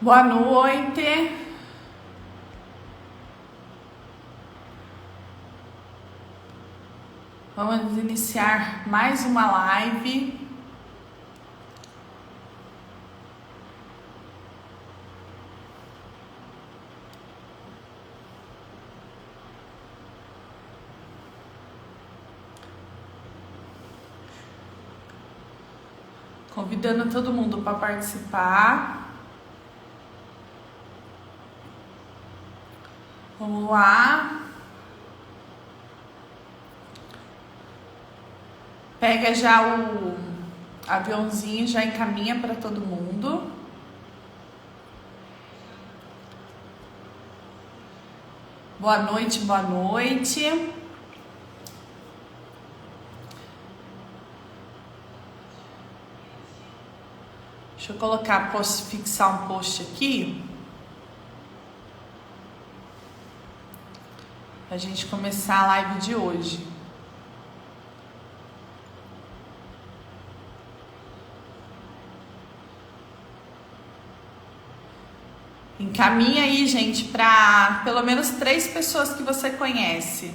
Boa noite. Vamos iniciar mais uma live. Convidando todo mundo para participar. Vamos lá. Pega já o aviãozinho, já encaminha para todo mundo. Boa noite, boa noite. Deixa eu colocar, posso fixar um post aqui. Pra gente começar a live de hoje. Encaminha aí, gente, para pelo menos 3 pessoas que você conhece.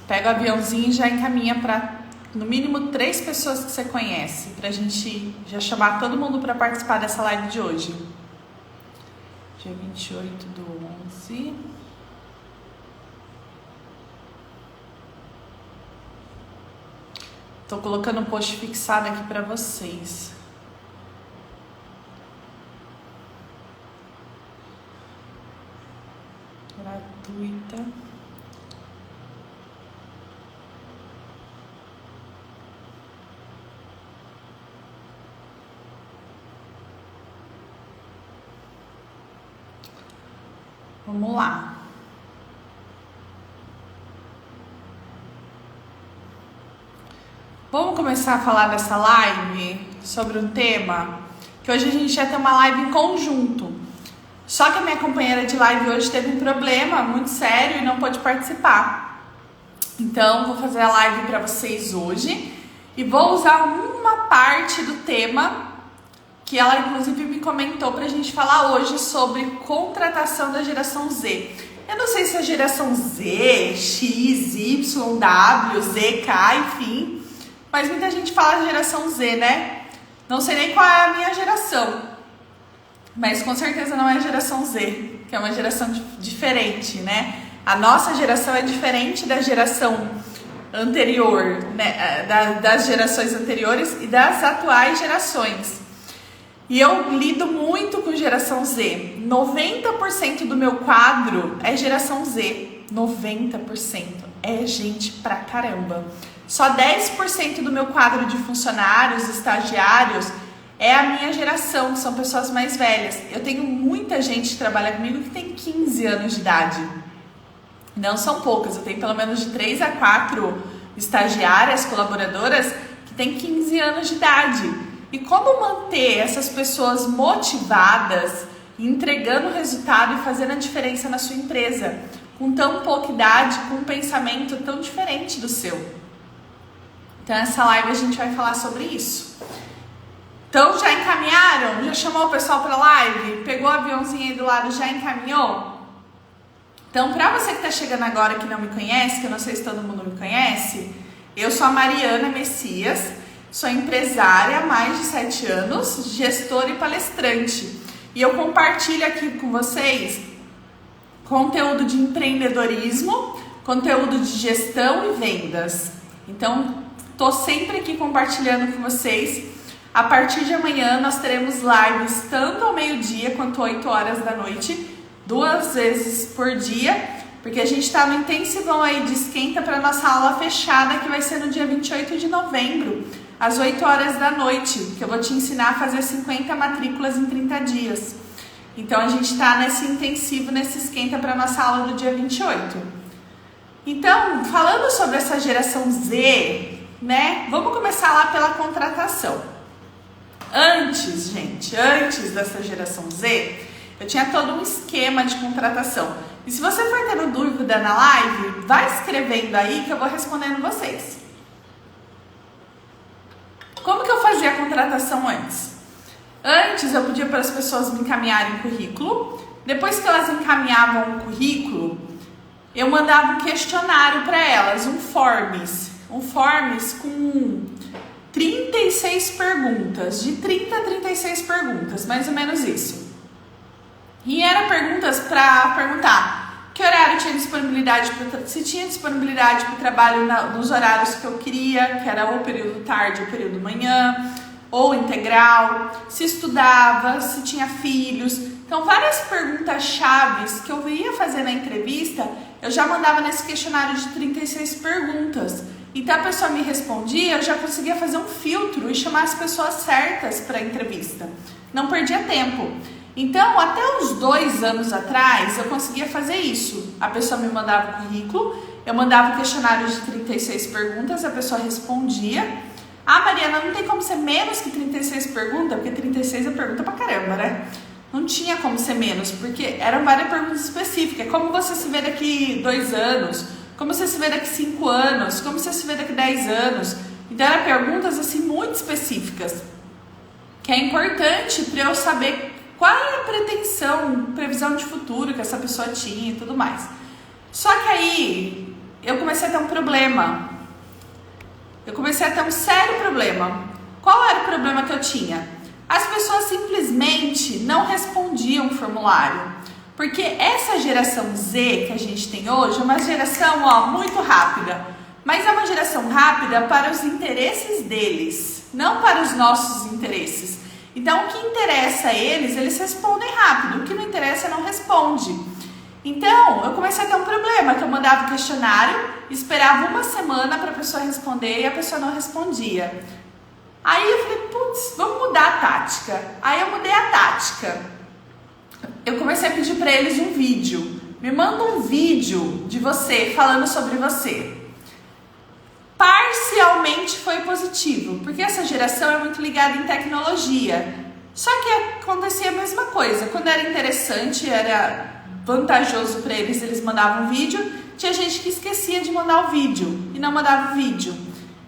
Pega o aviãozinho e já encaminha para no mínimo 3 pessoas que você conhece, pra gente já chamar todo mundo para participar dessa live de hoje. Dia 28/11. Tô colocando um post fixado aqui para vocês. Gratuita. Vamos lá. Vamos começar a falar dessa live sobre um tema que hoje a gente ia ter uma live em conjunto. Só que a minha companheira de live hoje teve um problema muito sério e não pôde participar. Então, vou fazer a live para vocês hoje e vou usar uma parte do tema que ela inclusive me comentou pra gente falar hoje sobre contratação da geração Z. Eu não sei se é geração Z, X, Y, W, Z, K, enfim, mas muita gente fala geração Z, né? Não sei nem qual é a minha geração, mas com certeza não é a geração Z, que é uma geração diferente, né? A nossa geração é diferente da geração anterior, né? Das gerações anteriores e das atuais gerações. E eu lido muito com geração Z. 90% do meu quadro é geração Z. 90%. É gente pra caramba. Só 10% do meu quadro de funcionários, estagiários, é a minha geração, que são pessoas mais velhas. Eu tenho muita gente que trabalha comigo que tem 15 anos de idade. Não são poucas, eu tenho pelo menos de 3 a 4 estagiárias, colaboradoras, que têm 15 anos de idade. E como manter essas pessoas motivadas, entregando resultado e fazendo a diferença na sua empresa, com tão pouca idade, com um pensamento tão diferente do seu? Então, nessa live a gente vai falar sobre isso. Então, já encaminharam? Já chamou o pessoal para a live? Pegou o aviãozinho aí do lado, já encaminhou? Então, para você que está chegando agora que não me conhece, que eu não sei se todo mundo me conhece, eu sou a Mariana Messias, sou empresária há mais de 7 anos, gestora e palestrante. E eu compartilho aqui com vocês conteúdo de empreendedorismo, conteúdo de gestão e vendas. Então, estou sempre aqui compartilhando com vocês. A partir de amanhã nós teremos lives tanto ao meio-dia quanto 8 horas da noite, 2 vezes por dia, porque a gente está no intensivão aí de esquenta para nossa aula fechada, que vai ser no dia 28 de novembro, às 8 horas da noite, que eu vou te ensinar a fazer 50 matrículas em 30 dias. Então a gente está nesse intensivo, nesse esquenta para nossa aula do dia 28. Então, falando sobre essa geração Z, né? Vamos começar lá pela contratação. Antes dessa geração Z, eu tinha todo um esquema de contratação. E se você for tendo dúvida na live, vai escrevendo aí que eu vou respondendo vocês. Como que eu fazia a contratação antes? Antes eu pedia para as pessoas me encaminharem currículo. Depois que elas encaminhavam o currículo, eu mandava um questionário para elas, um forms com 36 perguntas, de 30 a 36 perguntas, mais ou menos isso. E eram perguntas para perguntar que horário tinha disponibilidade, se tinha disponibilidade para o trabalho nos horários que eu queria, que era ou período tarde ou período manhã, ou integral, se estudava, se tinha filhos. Então, várias perguntas chaves que eu ia fazer na entrevista, eu já mandava nesse questionário de 36 perguntas. Então, a pessoa me respondia, eu já conseguia fazer um filtro e chamar as pessoas certas para a entrevista. Não perdia tempo. Então, até uns 2 anos atrás, eu conseguia fazer isso. A pessoa me mandava o currículo, eu mandava o questionário de 36 perguntas, a pessoa respondia. Ah, Mariana, não tem como ser menos que 36 perguntas? Porque 36 é pergunta pra caramba, né? Não tinha como ser menos, porque eram várias perguntas específicas. Como você se vê daqui 2 anos? Como você se vê daqui 5 anos? Como você se vê daqui 10 anos? Então, eram perguntas, assim, muito específicas. Que é importante para eu saber qual é a pretensão, previsão de futuro que essa pessoa tinha e tudo mais. Só que aí, eu comecei a ter um problema. Eu comecei a ter um sério problema. Qual era o problema que eu tinha? As pessoas simplesmente não respondiam o formulário. Porque essa geração Z que a gente tem hoje é uma geração muito rápida. Mas é uma geração rápida para os interesses deles, não para os nossos interesses. Então, o que interessa a eles, eles respondem rápido. O que não interessa, não responde. Então, eu comecei a ter um problema, que eu mandava o questionário, esperava 1 semana para a pessoa responder e a pessoa não respondia. Aí eu falei, putz, vamos mudar a tática. Aí eu mudei a tática. Eu comecei a pedir para eles um vídeo. Me manda um vídeo de você falando sobre você. Parcialmente foi positivo, porque essa geração é muito ligada em tecnologia. Só que acontecia a mesma coisa. Quando era interessante, era vantajoso para eles, eles mandavam vídeo. Tinha gente que esquecia de mandar o vídeo e não mandava o vídeo.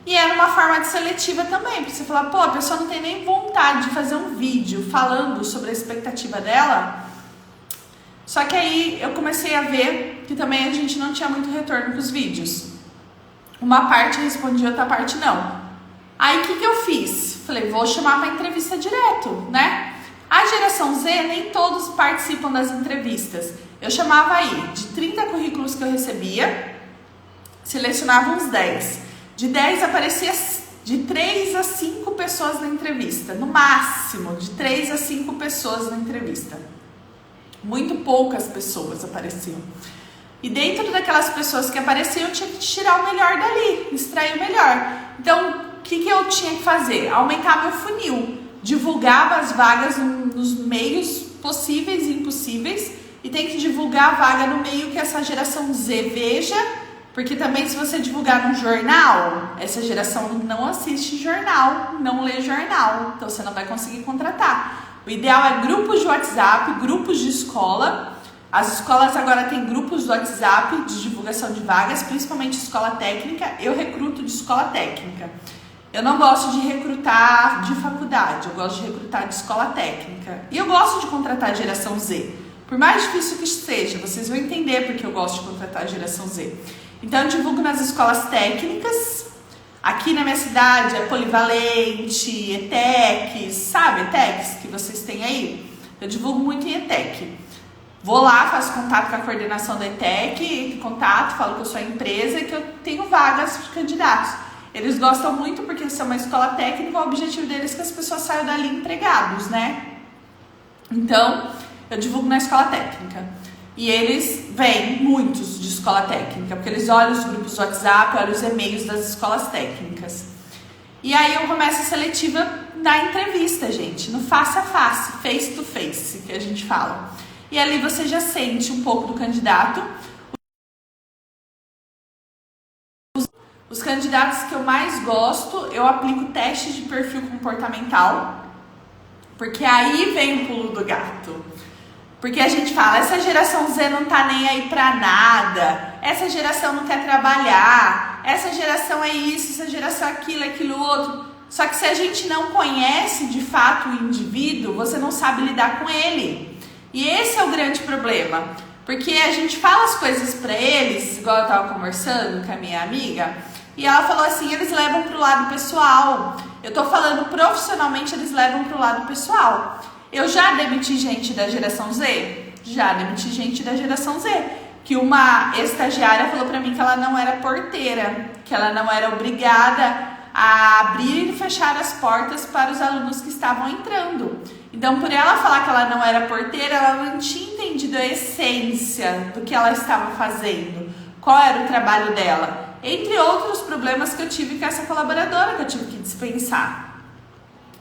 E era uma forma de seletiva também, porque você fala, pô, a pessoa não tem nem vontade de fazer um vídeo falando sobre a expectativa dela. Só que aí eu comecei a ver que também a gente não tinha muito retorno com os vídeos. Uma parte respondia, outra parte não. Aí o que eu fiz? Falei, vou chamar para entrevista direto, né? A geração Z, nem todos participam das entrevistas. Eu chamava aí, de 30 currículos que eu recebia, selecionava uns 10. De 10 aparecia de 3 a 5 pessoas na entrevista. No máximo, de 3 a 5 pessoas na entrevista. Muito poucas pessoas apareciam. E dentro daquelas pessoas que apareciam, eu tinha que tirar o melhor dali, extrair o melhor. Então, o que eu tinha que fazer? Aumentar meu funil. Divulgava as vagas nos meios possíveis e impossíveis. E tem que divulgar a vaga no meio que essa geração Z veja. Porque também se você divulgar num jornal, essa geração não assiste jornal, não lê jornal. Então, você não vai conseguir contratar. O ideal é grupos de WhatsApp, grupos de escola. As escolas agora têm grupos do WhatsApp de divulgação de vagas, principalmente escola técnica. Eu recruto de escola técnica. Eu não gosto de recrutar de faculdade, eu gosto de recrutar de escola técnica. E eu gosto de contratar a geração Z. Por mais difícil que seja, vocês vão entender porque eu gosto de contratar a geração Z. Então, eu divulgo nas escolas técnicas. Aqui na minha cidade é Polivalente, ETECs, sabe ETECs que vocês têm aí? Eu divulgo muito em ETEC. Vou lá, faço contato com a coordenação da ETEC, falo que eu sou a empresa e que eu tenho vagas de candidatos. Eles gostam muito porque isso é uma escola técnica, o objetivo deles é que as pessoas saiam dali empregados, né? Então, eu divulgo na escola técnica. E eles vêm, muitos de escola técnica, porque eles olham os grupos do WhatsApp, olham os e-mails das escolas técnicas. E aí eu começo a seletiva na entrevista, gente, no face a face to face, que a gente fala. E ali você já sente um pouco do candidato. Os candidatos que eu mais gosto, eu aplico testes de perfil comportamental, porque aí vem o pulo do gato. Porque a gente fala, essa geração Z não tá nem aí pra nada, essa geração não quer trabalhar, essa geração é isso, essa geração é aquilo, aquilo outro. Só que se a gente não conhece de fato o indivíduo, você não sabe lidar com ele. E esse é o grande problema. Porque a gente fala as coisas pra eles, igual eu tava conversando com a minha amiga, e ela falou assim, eles levam pro lado pessoal. Eu tô falando profissionalmente, eles levam pro lado pessoal. Eu já demiti gente da geração Z? Já demiti gente da geração Z. Que uma estagiária falou pra mim que ela não era porteira, que ela não era obrigada a abrir e fechar as portas para os alunos que estavam entrando. Então, por ela falar que ela não era porteira, ela não tinha entendido a essência do que ela estava fazendo, qual era o trabalho dela, entre outros problemas que eu tive com essa colaboradora que eu tive que dispensar.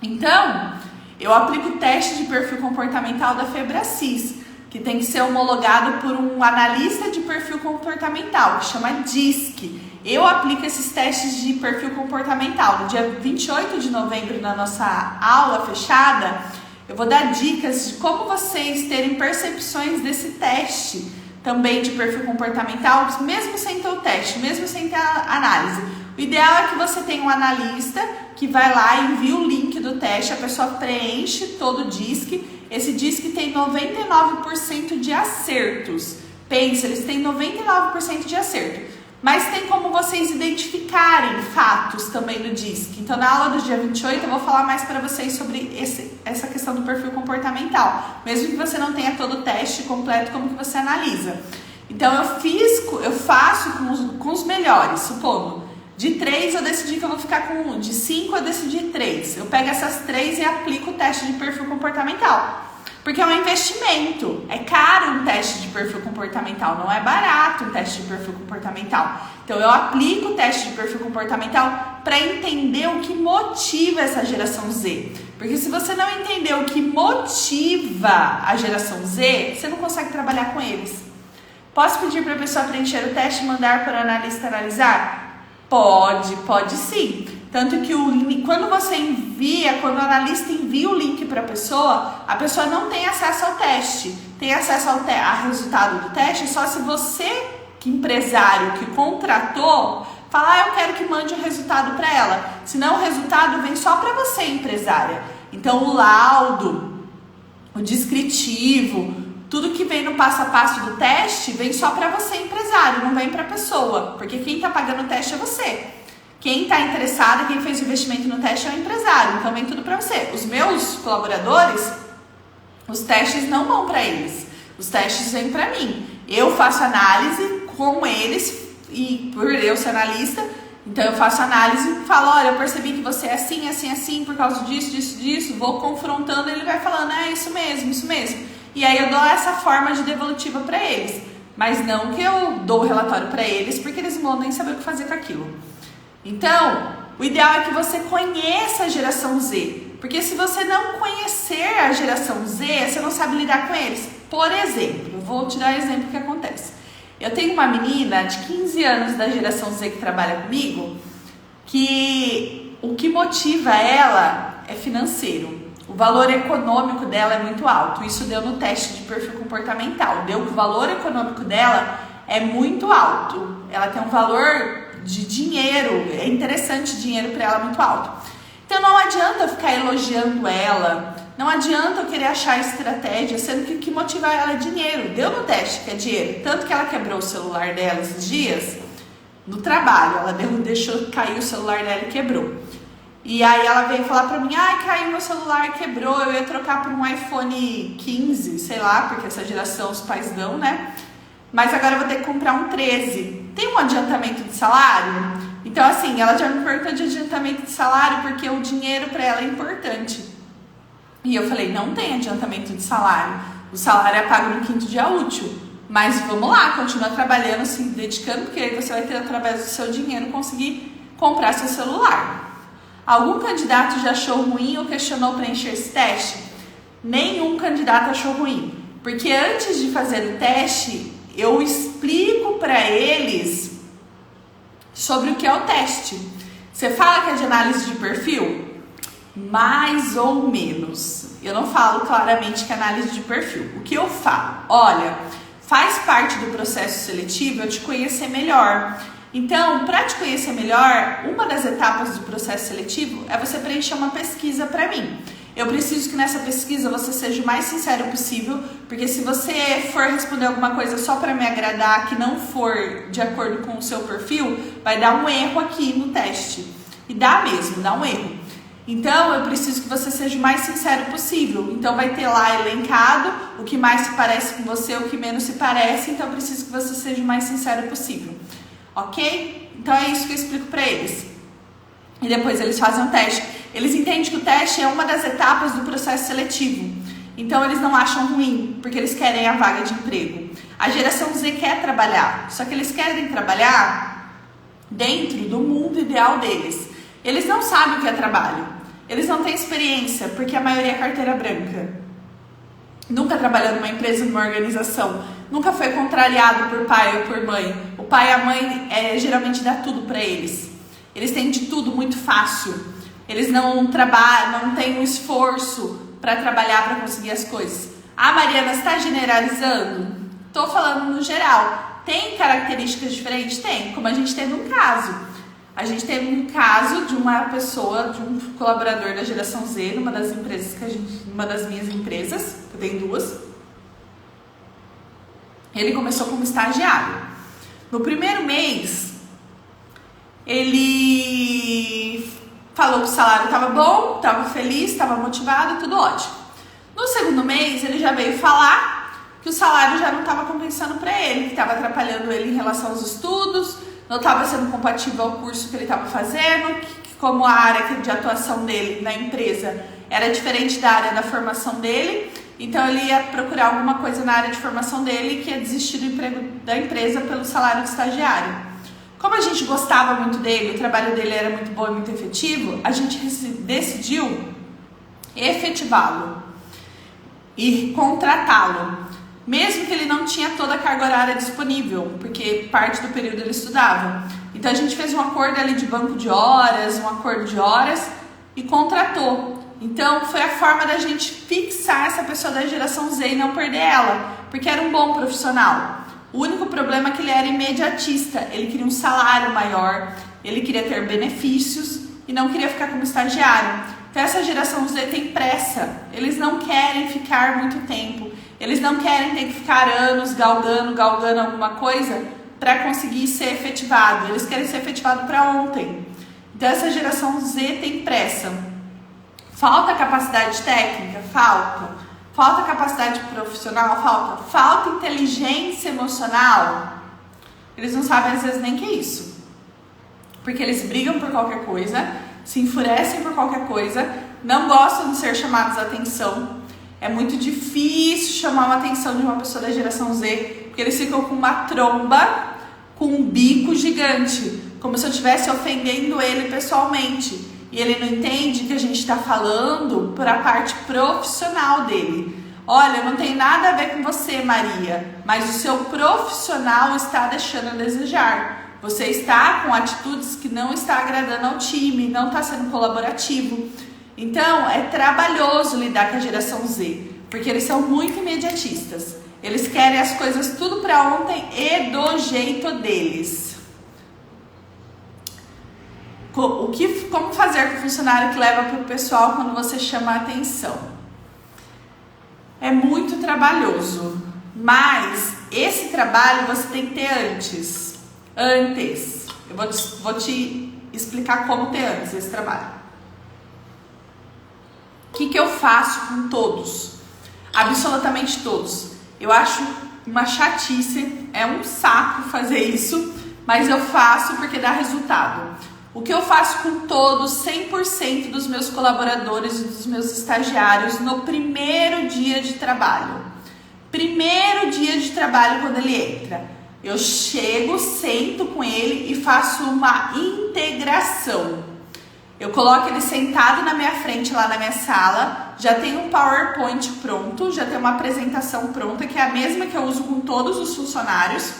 Então, eu aplico o teste de perfil comportamental da Febracis, que tem que ser homologado por um analista de perfil comportamental, que chama DISC. Eu aplico esses testes de perfil comportamental. No dia 28 de novembro, na nossa aula fechada, eu vou dar dicas de como vocês terem percepções desse teste também de perfil comportamental, mesmo sem ter o teste, mesmo sem ter a análise. O ideal é que você tenha um analista que vai lá e envia o link do teste, a pessoa preenche todo o DISC. Esse DISC tem 99% de acertos. Pensa, eles têm 99% de acerto. Mas tem como vocês identificarem fatos também no DISC. Então, na aula do dia 28, eu vou falar mais para vocês sobre essa questão do perfil comportamental. Mesmo que você não tenha todo o teste completo, como que você analisa. Então, eu faço com os melhores, supondo. De 3, eu decidi que eu vou ficar com 1. De 5, eu decidi 3. Eu pego essas 3 e aplico o teste de perfil comportamental. Porque é um investimento. É caro um teste de perfil comportamental. Não é barato um teste de perfil comportamental. Então, eu aplico o teste de perfil comportamental para entender o que motiva essa geração Z. Porque se você não entender o que motiva a geração Z, você não consegue trabalhar com eles. Posso pedir para a pessoa preencher o teste e mandar para o analista analisar? Pode sim. Tanto que quando o analista envia o link para a pessoa não tem acesso ao teste. Tem acesso ao resultado do teste só se você, que empresário que contratou, falar, eu quero que mande o resultado para ela. Senão o resultado vem só para você, empresária. Então o laudo, o descritivo, tudo que vem no passo a passo do teste vem só para você, empresário, não vem para a pessoa. Porque quem está pagando o teste é você. Quem está interessado, quem fez o investimento no teste é o empresário, então vem tudo para você. Os meus colaboradores, os testes não vão para eles, os testes vêm para mim. Eu faço análise com eles e por eu ser analista, então eu faço análise e falo, olha, eu percebi que você é assim, assim, assim, por causa disso, vou confrontando e ele vai falando, é isso mesmo. E aí eu dou essa forma de devolutiva para eles, mas não que eu dou o relatório para eles, porque eles não vão nem saber o que fazer com aquilo. Então, o ideal é que você conheça a geração Z, porque se você não conhecer a geração Z, você não sabe lidar com eles. Por exemplo, eu vou te dar um exemplo que acontece. Eu tenho uma menina de 15 anos da geração Z que trabalha comigo, que o que motiva ela é financeiro. O valor econômico dela é muito alto. Isso deu no teste de perfil comportamental. Deu que o valor econômico dela é muito alto. Ela tem um valor de dinheiro, é interessante dinheiro para ela muito alto. Então não adianta eu ficar elogiando ela, não adianta eu querer achar estratégia, sendo que o que motiva ela é dinheiro. Deu no teste que é dinheiro. Tanto que ela quebrou o celular dela esses dias, no trabalho, ela deixou cair o celular dela e quebrou. E aí ela veio falar pra mim, caiu meu celular, quebrou, eu ia trocar por um iPhone 15, sei lá, porque essa geração os pais dão, né? Mas agora eu vou ter que comprar um 13. Tem um adiantamento de salário? Então, assim, ela já me perguntou de adiantamento de salário porque o dinheiro para ela é importante. E eu falei, não tem adiantamento de salário. O salário é pago no 5º dia útil. Mas vamos lá, continua trabalhando, se dedicando, porque aí você vai ter, através do seu dinheiro, conseguir comprar seu celular. Algum candidato já achou ruim ou questionou preencher esse teste? Nenhum candidato achou ruim. Porque antes de fazer o teste, eu explico para eles sobre o que é o teste. Você fala que é de análise de perfil? Mais ou menos. Eu não falo claramente que é análise de perfil. O que eu falo? Olha, faz parte do processo seletivo eu te conhecer melhor. Então, para te conhecer melhor, uma das etapas do processo seletivo é você preencher uma pesquisa para mim. Eu preciso que nessa pesquisa você seja o mais sincero possível, porque se você for responder alguma coisa só para me agradar, que não for de acordo com o seu perfil, vai dar um erro aqui no teste. E dá mesmo, dá um erro. Então, eu preciso que você seja o mais sincero possível. Então, vai ter lá elencado o que mais se parece com você, o que menos se parece. Então, eu preciso que você seja o mais sincero possível. Ok? Então, é isso que eu explico para eles. E depois eles fazem um teste. Eles entendem que o teste é uma das etapas do processo seletivo. Então, eles não acham ruim, porque eles querem a vaga de emprego. A geração Z quer trabalhar, só que eles querem trabalhar dentro do mundo ideal deles. Eles não sabem o que é trabalho. Eles não têm experiência, porque a maioria é carteira branca. Nunca trabalhou numa empresa, numa organização. Nunca foi contrariado por pai ou por mãe. O pai e a mãe geralmente dá tudo para eles. Eles têm de tudo muito fácil. Eles não trabalham, não têm um esforço para trabalhar, para conseguir as coisas. Ah, Mariana, você está generalizando? Estou falando no geral. Tem características diferentes? Tem, como a gente teve um caso. A gente teve um caso de uma pessoa, de um colaborador da geração Z, numa das empresas uma das minhas empresas, eu tenho duas. Ele começou como estagiário. No primeiro mês, ele falou que o salário estava bom, estava feliz, estava motivado, tudo ótimo. No segundo mês, ele já veio falar que o salário já não estava compensando para ele, que estava atrapalhando ele em relação aos estudos, não estava sendo compatível ao curso que ele estava fazendo, que como a área de atuação dele na empresa era diferente da área da formação dele, então ele ia procurar alguma coisa na área de formação dele e que ia desistir do emprego da empresa pelo salário de estagiário. Como a gente gostava muito dele, o trabalho dele era muito bom e muito efetivo, a gente decidiu efetivá-lo e contratá-lo. Mesmo que ele não tinha toda a carga horária disponível, porque parte do período ele estudava. Então a gente fez um acordo ali de banco de horas, um acordo de horas e contratou. Então foi a forma da gente fixar essa pessoa da geração Z e não perder ela, porque era um bom profissional. O único problema é que ele era imediatista, ele queria um salário maior, ele queria ter benefícios e não queria ficar como estagiário. Então essa geração Z tem pressa, eles não querem ficar muito tempo. Eles não querem ter que ficar anos galgando alguma coisa para conseguir ser efetivado. Eles querem ser efetivado para ontem. Então, essa geração Z tem pressa. Falta capacidade técnica? Falta. Falta capacidade profissional? Falta. Falta inteligência emocional? Eles não sabem, às vezes, nem que é isso. Porque eles brigam por qualquer coisa, se enfurecem por qualquer coisa, não gostam de ser chamados a atenção. É muito difícil chamar a atenção de uma pessoa da geração Z, porque eles ficam com uma tromba, com um bico gigante, como se eu estivesse ofendendo ele pessoalmente. E ele não entende que a gente está falando para a parte profissional dele. Olha, não tem nada a ver com você, Maria, mas o seu profissional está deixando a desejar. Você está com atitudes que não está agradando ao time, não está sendo colaborativo. Então, é trabalhoso lidar com a geração Z, porque eles são muito imediatistas. Eles querem as coisas tudo para ontem e do jeito deles. Como fazer com o funcionário que leva para o pessoal quando você chama a atenção? É muito trabalhoso, mas esse trabalho você tem que ter antes. Eu vou te explicar como ter antes esse trabalho. O que eu faço com todos? Absolutamente todos. Eu acho uma chatice, é um saco fazer isso, mas eu faço porque dá resultado. O que eu faço com todos, 100% dos meus colaboradores e dos meus estagiários no primeiro dia de trabalho. Primeiro dia de trabalho quando ele entra. Eu chego, sento com ele e faço uma integração. Eu coloco ele sentado na minha frente lá na minha sala, já tem um PowerPoint pronto, já tem uma apresentação pronta, que é a mesma que eu uso com todos os funcionários.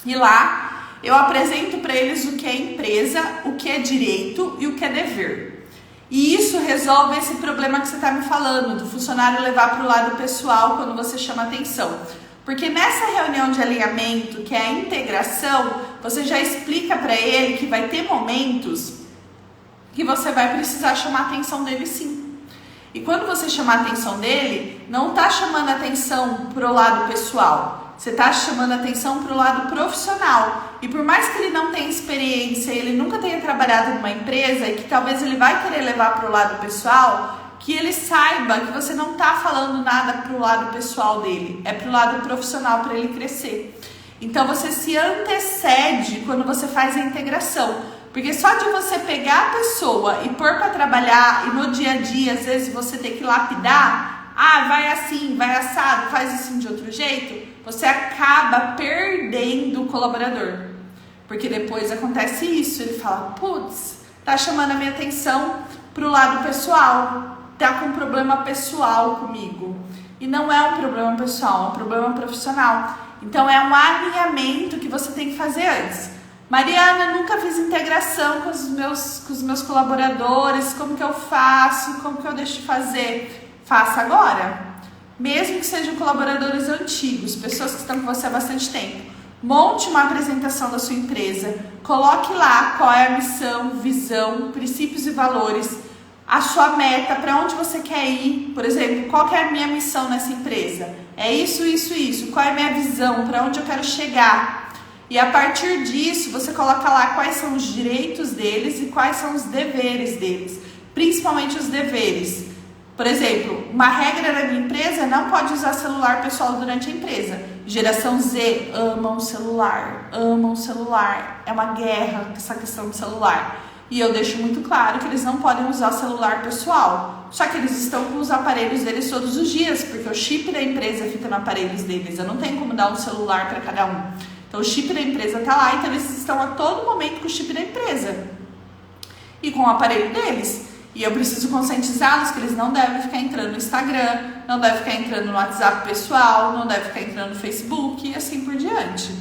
E lá eu apresento para eles o que é empresa, o que é direito e o que é dever. E isso resolve esse problema que você está me falando, do funcionário levar para o lado pessoal quando você chama atenção. Porque nessa reunião de alinhamento, que é a integração, você já explica para ele que vai ter momentos que você vai precisar chamar a atenção dele sim. E quando você chamar a atenção dele, não está chamando a atenção para o lado pessoal, você está chamando a atenção para o lado profissional. E por mais que ele não tenha experiência, ele nunca tenha trabalhado numa empresa e que talvez ele vai querer levar para o lado pessoal, que ele saiba que você não está falando nada para o lado pessoal dele, é para o lado profissional, para ele crescer. Então você se antecede quando você faz a integração, porque só de você pegar a pessoa e pôr para trabalhar e no dia a dia, às vezes você tem que lapidar, vai assim, vai assado, faz assim de outro jeito, você acaba perdendo o colaborador, porque depois acontece isso, ele fala, putz, tá chamando a minha atenção para o lado pessoal, tá com um problema pessoal comigo. E não é um problema pessoal, é um problema profissional. Então é um alinhamento que você tem que fazer antes. Mariana, nunca fiz integração com os meus colaboradores, como que eu faço, como que eu deixo de fazer? Faça agora. Mesmo que sejam colaboradores antigos, pessoas que estão com você há bastante tempo. Monte uma apresentação da sua empresa, coloque lá qual é a missão, visão, princípios e valores, a sua meta, para onde você quer ir. Por exemplo, qual que é a minha missão nessa empresa? É isso, isso, isso. Qual é a minha visão? Para onde eu quero chegar? E a partir disso, você coloca lá quais são os direitos deles e quais são os deveres deles. Principalmente os deveres. Por exemplo, uma regra da minha empresa: não pode usar celular pessoal durante a empresa. Geração Z amam celular, amam celular. É uma guerra essa questão de celular. E eu deixo muito claro que eles não podem usar celular pessoal. Só que eles estão com os aparelhos deles todos os dias, porque o chip da empresa fica no aparelhos deles. Eu não tenho como dar um celular para cada um. Então o chip da empresa está lá, então eles estão a todo momento com o chip da empresa e com o aparelho deles. E eu preciso conscientizá-los que eles não devem ficar entrando no Instagram, não devem ficar entrando no WhatsApp pessoal, não devem ficar entrando no Facebook e assim por diante.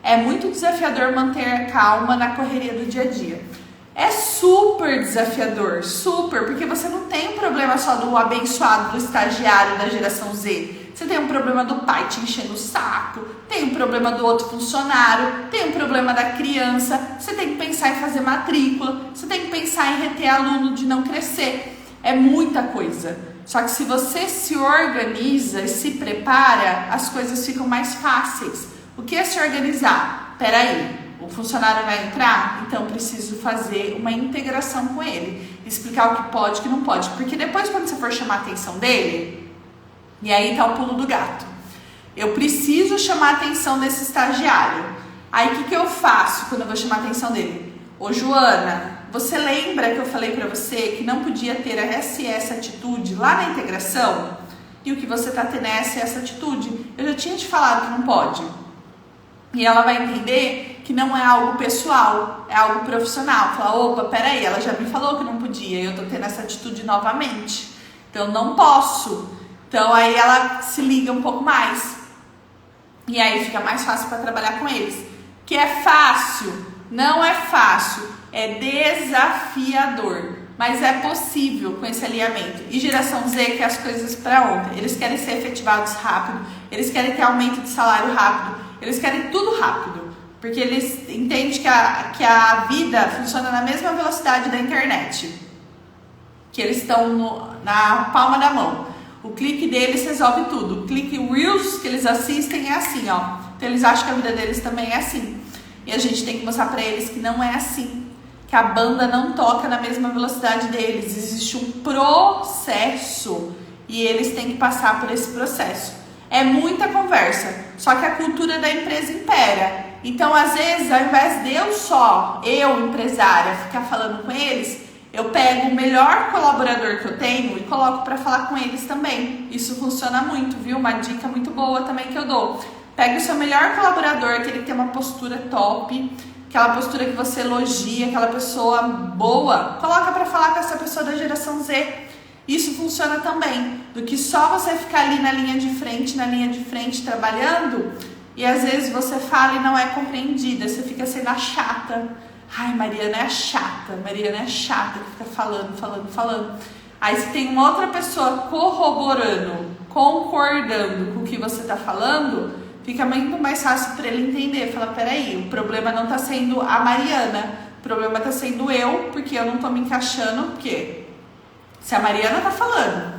É muito desafiador manter a calma na correria do dia a dia. É super desafiador, super, porque você não tem um problema só do abençoado, do estagiário da geração Z. Você tem um problema do pai te enchendo o saco, tem um problema do outro funcionário, tem um problema da criança, você tem que pensar em fazer matrícula, você tem que pensar em reter aluno de não crescer. É muita coisa. Só que se você se organiza e se prepara, as coisas ficam mais fáceis. O que é se organizar? Peraí. O funcionário vai entrar, então preciso fazer uma integração com ele, explicar o que pode e o que não pode, porque depois quando você for chamar a atenção dele, e aí tá o pulo do gato, eu preciso chamar a atenção desse estagiário. Aí o que eu faço quando eu vou chamar a atenção dele? Ô Joana, você lembra que eu falei pra você que não podia ter essa atitude lá na integração? E o que você tá tendo é essa atitude? Eu já tinha te falado que não pode. E ela vai entender que não é algo pessoal, é algo profissional. Fala, opa, peraí, ela já me falou que não podia e eu tô tendo essa atitude novamente. Então, não posso. Então, aí ela se liga um pouco mais. E aí fica mais fácil para trabalhar com eles. Que é fácil? Não é fácil. É desafiador. Mas é possível com esse alinhamento. E geração Z quer as coisas para ontem. Eles querem ser efetivados rápido. Eles querem ter aumento de salário rápido. Eles querem tudo rápido, porque eles entendem que a vida funciona na mesma velocidade da internet, que eles estão na palma da mão. O clique deles resolve tudo. O clique Reels que eles assistem é assim, ó. Então eles acham que a vida deles também é assim. E a gente tem que mostrar para eles que não é assim, que a banda não toca na mesma velocidade deles. Existe um processo e eles têm que passar por esse processo. É muita conversa, só que a cultura da empresa impera. Então, às vezes, ao invés de eu, empresária, ficar falando com eles, eu pego o melhor colaborador que eu tenho e coloco para falar com eles também. Isso funciona muito, viu? Uma dica muito boa também que eu dou. Pega o seu melhor colaborador, aquele que tem uma postura top, aquela postura que você elogia, aquela pessoa boa, coloca para falar com essa pessoa da geração Z. Isso funciona também, do que só você ficar ali na linha de frente, trabalhando, e às vezes você fala e não é compreendida, você fica sendo a chata. Ai, Mariana é a chata, que fica falando. Aí você tem uma outra pessoa corroborando concordando com o que você está falando, fica muito mais fácil para ele entender. Fala, peraí, o problema não está sendo a Mariana, o problema está sendo eu, porque eu não estou me encaixando, porque se a Mariana está falando,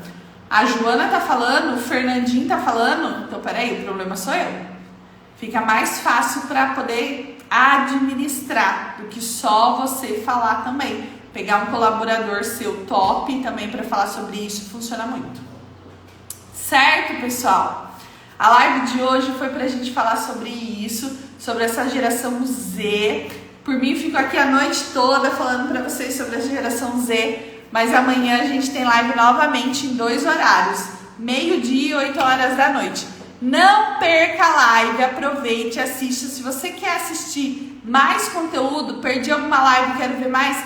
a Joana está falando, o Fernandinho está falando, então peraí, o problema sou eu. Fica mais fácil para poder administrar do que só você falar também. Pegar um colaborador seu top também para falar sobre isso funciona muito. Certo, pessoal? A live de hoje foi pra gente falar sobre isso, sobre essa geração Z. Por mim, fico aqui a noite toda falando pra vocês sobre a geração Z, mas amanhã a gente tem live novamente em 2 horários, meio-dia e 8 horas da noite. Não perca a live, aproveite e assista. Se você quer assistir mais conteúdo, perdi alguma live, quero ver mais,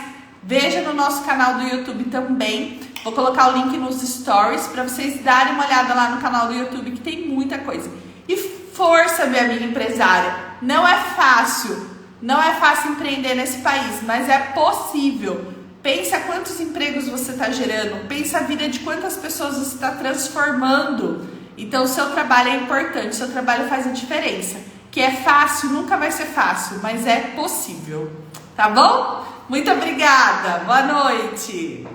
veja no nosso canal do YouTube também. Vou colocar o link nos stories para vocês darem uma olhada lá no canal do YouTube, que tem muita coisa. E força, minha amiga empresária. Não é fácil empreender nesse país, mas é possível. Pensa quantos empregos você está gerando, pensa a vida de quantas pessoas você está transformando. Então, o seu trabalho é importante, o seu trabalho faz a diferença. Que é fácil, nunca vai ser fácil, mas é possível. Tá bom? Muito obrigada, boa noite!